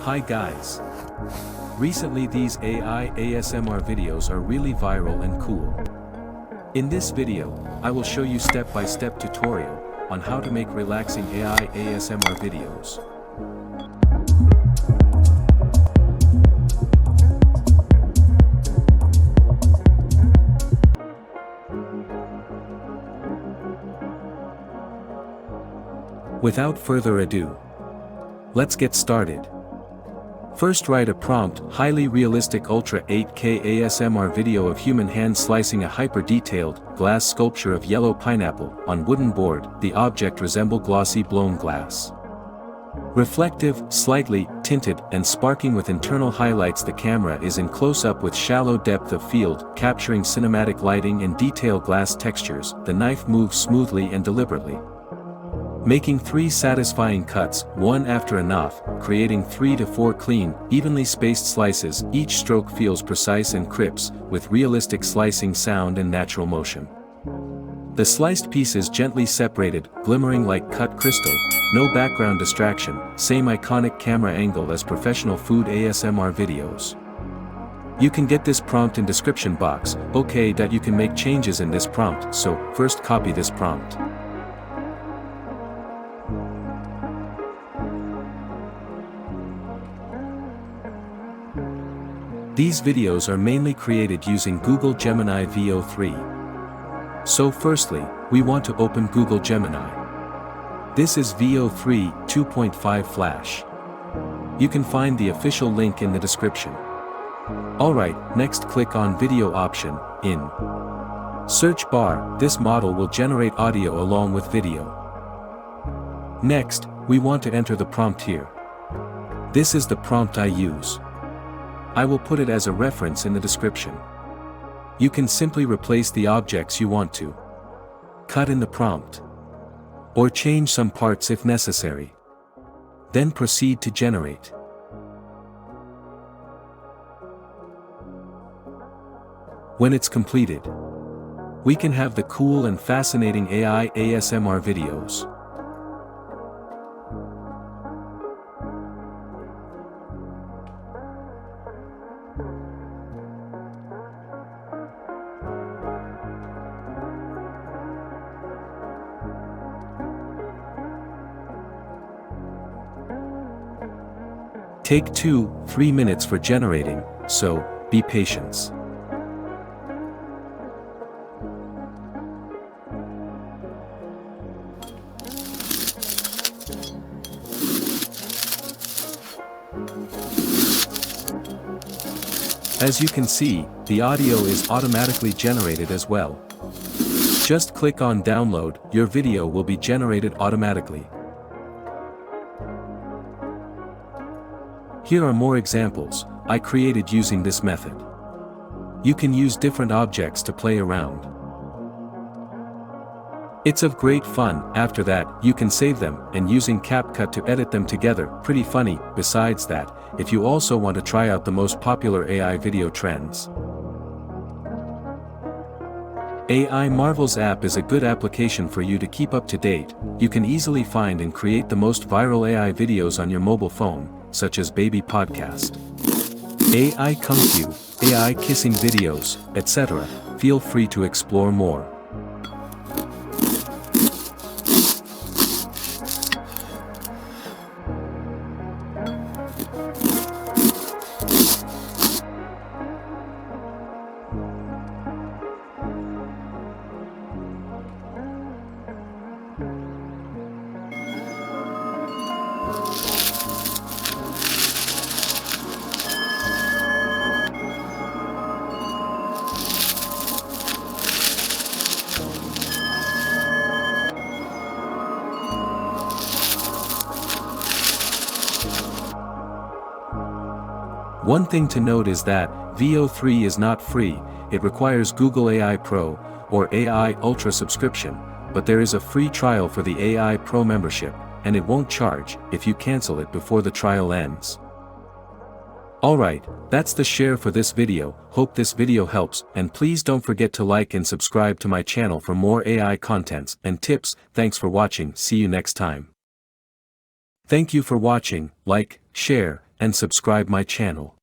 Hi guys. Recently these AI ASMR videos are really viral and cool. In this video, I will show you step-by-step tutorial on how to make relaxing AI ASMR videos. Without further ado, let's get started. First, write a prompt: highly realistic Ultra 8K ASMR video of human hand slicing a hyper-detailed glass sculpture of yellow pineapple on wooden board. The object resemble glossy blown glass. Reflective, slightly tinted, and sparkling with internal highlights. The camera is in close-up with shallow depth of field, capturing cinematic lighting and detailed glass textures. The knife moves smoothly and deliberately, making 3 satisfying cuts, one after anoth, creating 3 to 4 clean, evenly spaced slices. Each stroke feels precise and crips, with realistic slicing sound and natural motion. The sliced pieces gently separated, glimmering like cut crystal, no background distraction, same iconic camera angle as professional food ASMR videos. You can get this prompt in description box. Okay, that you can make changes in this prompt, so first copy this prompt. These videos are mainly created using Google Gemini Veo 3. So firstly, we want to open Google Gemini. This is Veo 3 2.5 Flash. You can find the official link in the description. Alright, next click on Video option, in search bar. This model will generate audio along with video. Next, we want to enter the prompt here. This is the prompt I use. I will put it as a reference in the description. You can simply replace the objects you want to cut in the prompt, or change some parts if necessary. Then proceed to generate. When it's completed, we can have the cool and fascinating AI ASMR videos. Take 2-3 minutes for generating, so be patient. As you can see, the audio is automatically generated as well. Just click on download, your video will be generated automatically. Here are more examples I created using this method. You can use different objects to play around. It's of great fun. After that, you can save them, and using CapCut to edit them together. Pretty funny. Besides that, if you also want to try out the most popular AI video trends, AI Marvels app is a good application for you to keep up to date. You can easily find and create the most viral AI videos on your mobile phone, such as baby podcast, AI kung fu, AI kissing videos, etc. Feel free to explore more. One thing to note is that Veo 3 is not free. It requires Google AI Pro or AI Ultra subscription, but there is a free trial for the AI Pro membership, and it won't charge if you cancel it before the trial ends. Alright, that's the share for this video. Hope this video helps, and please don't forget to like and subscribe to my channel for more AI contents and tips. Thanks for watching. See you next time. Thank you for watching. Like, share, and subscribe my channel.